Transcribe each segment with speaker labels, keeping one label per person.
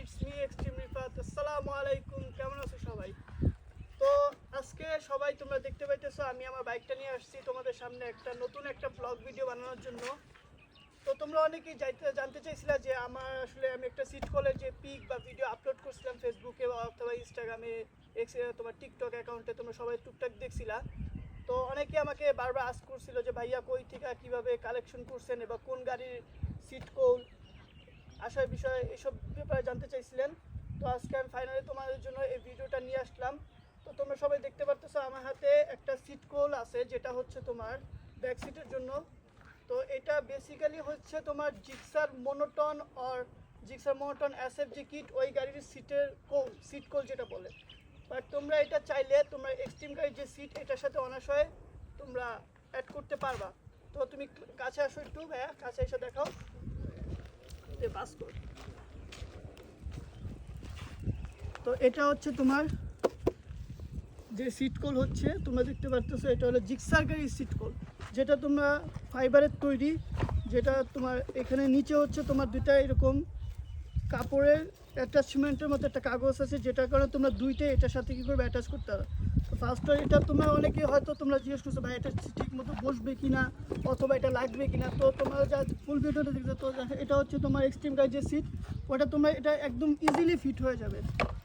Speaker 1: It's me extreme Rifat. আসসালামু আলাইকুম, কেমন আছো সবাই? তো আজকে সবাই তোমরা দেখতে পাইতেছো আমি আমার বাইকটা নিয়ে আসছি তোমাদের সামনে নতুন একটা ব্লগ ভিডিও বানানোর জন্য। তো তোমরা অনেকেই জানতে চাইছিলা যে আমার আসলে আমি একটা সিট কলের যে পিক বা ভিডিও আপলোড করছিলাম ফেসবুকে অথবা ইনস্টাগ্রামে, তোমার টিকটক অ্যাকাউন্টে তোমরা সবাই টুকটাক দেখছিলা। তো অনেকে আমাকে বারবার আস্ক করছিল যে ভাইয়া কই থেকে কীভাবে কালেকশন করছেন এবং কোন গাড়ির সিট কোল আসার বিষয়ে এসব ব্যাপারে জানতে চাইছিলেন। তো আজকে আমি ফাইনালি তোমাদের জন্য এই ভিডিওটা নিয়ে আসলাম। তো তোমরা সবাই দেখতে পারতেছো আমার হাতে একটা সিট কোল আছে, যেটা হচ্ছে তোমার ব্যাক সিটের জন্য। তো এটা বেসিক্যালি হচ্ছে তোমার জিক্সার মোনোটন এসএফ যে কিট, ওই গাড়ির সিট কোল যেটা বলে। বাট তোমরা এটা চাইলে তোমরা এক্সট্রিম গাড়ির যে সিট এটার সাথে অনায়াসে তোমরা অ্যাড করতে পারবা। তো তুমি কাছে আসো একটু ভাইয়া, কাছে এসে দেখাও যে বাসকোড। তো এটা হচ্ছে তোমার যে সিট কোল হচ্ছে তোমরা দেখতে পারতেছো, এটা হলো জিক্সার গাড়ির সিট কোল, যেটা তোমরা ফাইবারের তৈরি, যেটা তোমার এখানে নিচে হচ্ছে তোমার দুইটা এরকম কাপড়ের অ্যাটাচমেন্টের মতো একটা কাগজ আছে, যেটার কারণে তোমরা দুইটাই এটার সাথে কী করবে অ্যাটাচ করতে হবে। তো ফার্স্ট এটা তোমরা অনেকে হয়তো তোমরা জিজ্ঞেস করছো ভাই এটা ঠিক মতো বসবে কিনা অথবা এটা লাগবে কিনা। তো তোমরা যা ফুল ভিডিওটা দেখছো, তো এটা হচ্ছে তোমার এক্সট্রিম গাড়ির যে সিট, ওটা তোমরা এটা একদম ইজিলি ফিট হয়ে যাবে।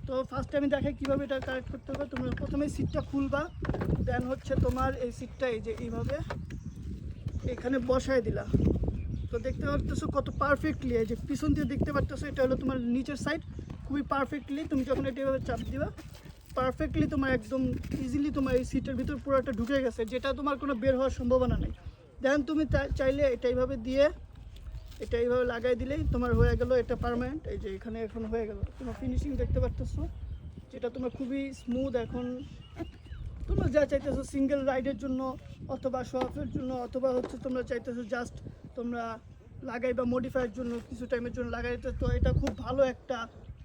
Speaker 1: তো ফার্স্টে আমি দেখাই কীভাবে এটা কারেক্ট করতে হবে। তোমরা প্রথমে সিটটা খুলবা, দেন হচ্ছে তোমার এই সিটটা এই যে এইভাবে এখানে বসায় দিলা। তো দেখতে পারতেছো কত পারফেক্টলি, এই যে পিছন দিয়ে দেখতে পারতেছো এটা হলো তোমার নিচের সাইড, খুবই পারফেক্টলি তুমি যখন এটা এভাবে চাপ দিবা পারফেক্টলি তোমার একদম ইজিলি তোমার এই সিটের ভিতর পুরোটা ঢুকে গেছে, যেটা তোমার কোনো বের হওয়ার সম্ভাবনা নেই। দেন তুমি চাইলে এটা এইভাবে দিয়ে এটা এইভাবে লাগাই দিলেই তোমার হয়ে গেল এটা পার্মানেন্ট। এই যে এখানে এখন হয়ে গেল তোমার ফিনিশিং দেখতে পারতেছো, যেটা তোমার খুবই স্মুথ। এখন তোমরা যা চাইতেছো সিঙ্গেল রাইডের জন্য অথবা শো অফের জন্য অথবা হচ্ছে তোমরা চাইতেছো জাস্ট তোমরা লাগাই বা মডিফাইয়ের জন্য কিছু টাইমের জন্য লাগাইতে, তো এটা খুব ভালো একটা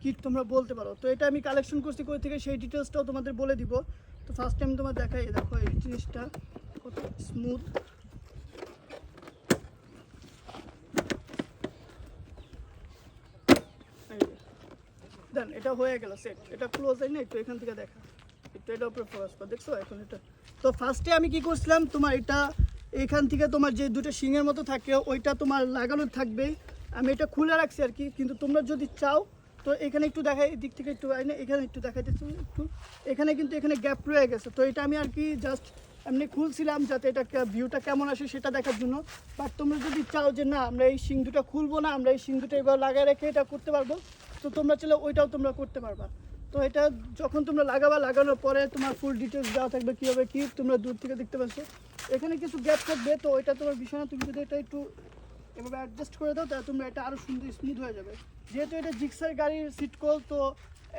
Speaker 1: কিট তোমরা বলতে পারো। তো এটা আমি কালেকশন করছি কই থেকে সেই ডিটেলসটাও তোমাদের বলে দিব। তো ফার্স্ট টাইম তোমার দেখাই, দেখো এই জিনিসটা কত স্মুথ। দেন এটা হয়ে গেল সেট, এটা ক্লোজ হয় না, একটু এখান থেকে দেখা, একটু এটার উপরে ফোকাস কর, দেখছো এখন এটা। তো ফার্স্টে আমি কি করছিলাম, তোমার এটা এইখান থেকে তোমার যে দুটো শিংয়ের মতো থাকে ওইটা তোমার লাগানো থাকবে, আমি এটা খুলে রাখছি আর কি। কিন্তু তোমরা যদি চাও তো এখানে একটু দেখাই, এদিক থেকে একটু আইনে এখানে একটু দেখাইতেছি একটু, এখানে কিন্তু এখানে গ্যাপ রয়ে গেছে। তো এটা আমি আর কি জাস্ট এমনি খুলছিলাম যাতে এটা ভিউটা কেমন আসে সেটা দেখার জন্য। বাট তোমরা যদি চাও যে না আমরা এই শিং দুটো খুলবো না, আমরা এই শিং দুটো এবার লাগাই রেখে এটা করতে পারবো, তো তোমরা চাইলে ওইটাও তোমরা করতে পারবা। তো এটা যখন তোমরা লাগানোর পরে তোমার ফুল ডিটেলস দেওয়া থাকবে কীভাবে কী তোমরা দূর থেকে দেখতে পাচ্ছ। এখানে কিছু গ্যাপ থাকবে, তো ওইটা তোমার বিষয় না, তুমি যদি এটা একটু এভাবে অ্যাডজাস্ট করে দাও তাহলে তোমরা এটা আরও সুন্দর স্মুথ হয়ে যাবে। যেহেতু এটা জিক্সার গাড়ির সিট কোল, তো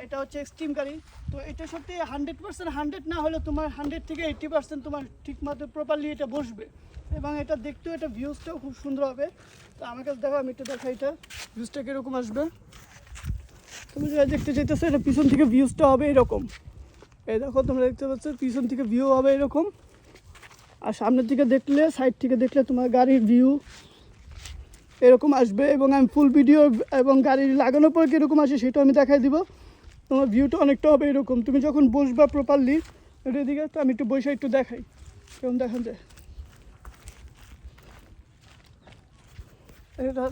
Speaker 1: এটা হচ্ছে এক্সট্রিম গাড়ি, তো এটার সাথে 100% 100 না হলে তোমার 100 থেকে 80% তোমার ঠিকমতো প্রপারলি এটা বসবে এবং এটা দেখতেও এটা ভিউজটাও খুব সুন্দর হবে। তো আমার কাছে দেখো, আমি একটু দেখাই এটা ভিউজটা কীরকম আসবে। তুমি যেটা দেখতে চাইতেছো এটা পিছন থেকে ভিউজটা হবে এরকম, এই দেখো তোমরা দেখতে পাচ্ছ পিছন থেকে ভিউ হবে এরকম, আর সামনের দিকে দেখলে সাইড থেকে দেখলে তোমার গাড়ির ভিউ এরকম আসবে। এবং আমি ফুল ভিডিও এবং গাড়ির লাগানোর পর কীরকম আসে সেটাও আমি দেখাই দিব। তোমার ভিউটা অনেকটা হবে এরকম, তুমি যখন বসবা প্রপারলি এটার দিকে। তো আমি একটু বসে একটু দেখাই কেমন দেখা যায় এটা।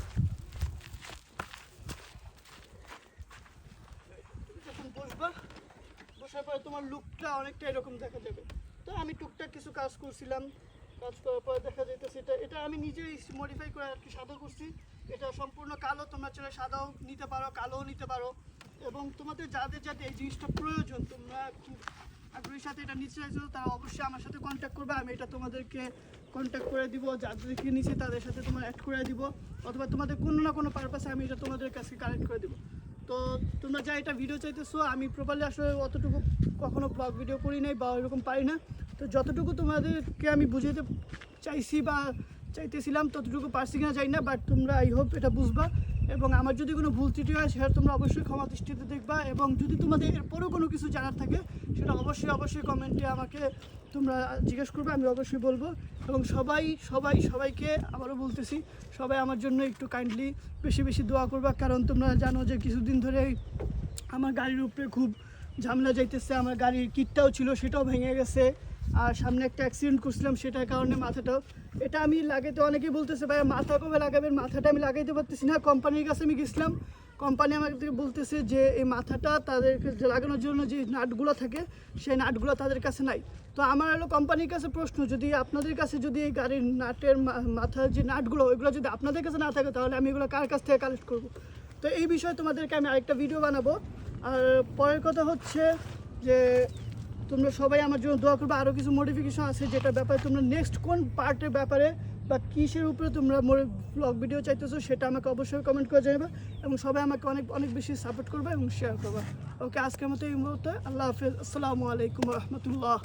Speaker 1: বসার পরে তোমার লুকটা অনেকটা এরকম দেখা যাবে। তো আমি টুকটাক কিছু কাজ করছিলাম, কাজ করার পরে দেখা যাইতেছে এটা আমি নিজেই মডিফাই করে আর কি সাদা করছি। এটা সম্পূর্ণ কালো, তোমরা চলে সাদাও নিতে পারো, কালোও নিতে পারো। এবং তোমাদের যাদের এই জিনিসটা প্রয়োজন, তোমরা খুব আগ্রহীর সাথে এটা নিতে চাইছো, তারা অবশ্যই আমার সাথে কন্ট্যাক্ট করবে। আমি এটা তোমাদেরকে কন্ট্যাক্ট করে দিব, যাদেরকে নিচে তাদের সাথে তোমার অ্যাড করে দিব, অথবা তোমাদের কোনো না কোনো পারপাসে আমি এটা তোমাদের কাছে কালেক্ট করে দিব। তো তোমরা যা এটা ভিডিও চাইতেছো, আমি প্রপারলি আসলে অতটুকু কখনো ব্লগ ভিডিও করি নাই বা এরকম পারি না। তো যতটুকু তোমাদেরকে আমি বুঝাতে চাইছি বা চাইতেছিলাম ততটুকু পারছি কিনা জানি না, বাট তোমরা আই হোপ এটা বুঝবা এবং আমার যদি কোনো ভুল ত্রুটি হয় সেটা তোমরা অবশ্যই ক্ষমা দৃষ্টিতে দেখবা, এবং যদি তোমাদের এরপরেও কোনো কিছু জানার থাকে সেটা অবশ্যই কমেন্টে আমাকে তোমরা জিজ্ঞেস করবে, আমি অবশ্যই বলবো। এবং সবাইকে আবারও বলতেছি, সবাই আমার জন্য একটু কাইন্ডলি বেশি দোয়া করবা, কারণ তোমরা জানো যে কিছুদিন ধরে আমার গাড়ির উপরে খুব ঝামেলা যাইতেছে। আমার গাড়ির কিটটাও ছিল, সেটাও ভেঙে গেছে, আর সামনে একটা অ্যাক্সিডেন্ট করছিলাম সেটার কারণে মাথাটাও, এটা আমি লাগাইতে, অনেকেই বলতেছে ভাই মাথা কবে লাগাবেন, মাথাটা আমি লাগাইতে পারতেছি না। কোম্পানির কাছে আমি গেছিলাম, কোম্পানি আমাকে বলতেছে যে এই মাথাটা তাদেরকে লাগানোর জন্য যে নাটগুলো থাকে সেই নাটগুলো তাদের কাছে নাই। তো আমার হলো কোম্পানির কাছে প্রশ্ন, যদি আপনাদের কাছে যদি এই গাড়ির নাটের মাথার যে নাটগুলো ওইগুলো যদি আপনাদের কাছে না থাকে তাহলে আমি এগুলো কার কাছ থেকে কালেক্ট করব? তো এই বিষয়ে তোমাদেরকে আমি আরেকটা ভিডিও বানাবো। আর পরের কথা হচ্ছে যে তোমরা সবাই আমার জন্য দোয়া করবে। আরও কিছু মডিফিকেশন আছে যেটার ব্যাপারে তোমরা নেক্সট কোন পার্টের ব্যাপারে বা কিসের উপরে তোমরা ব্লগ ভিডিও চাইতেছো সেটা আমাকে অবশ্যই কমেন্ট করে জানাবে, এবং সবাই আমাকে অনেক বেশি সাপোর্ট করবে এবং শেয়ার করবে। ওকে, আজকের মতো এই মুহূর্তে আল্লাহ হাফেজ, আসসালামু আলাইকুম রহমতুল্লাহ।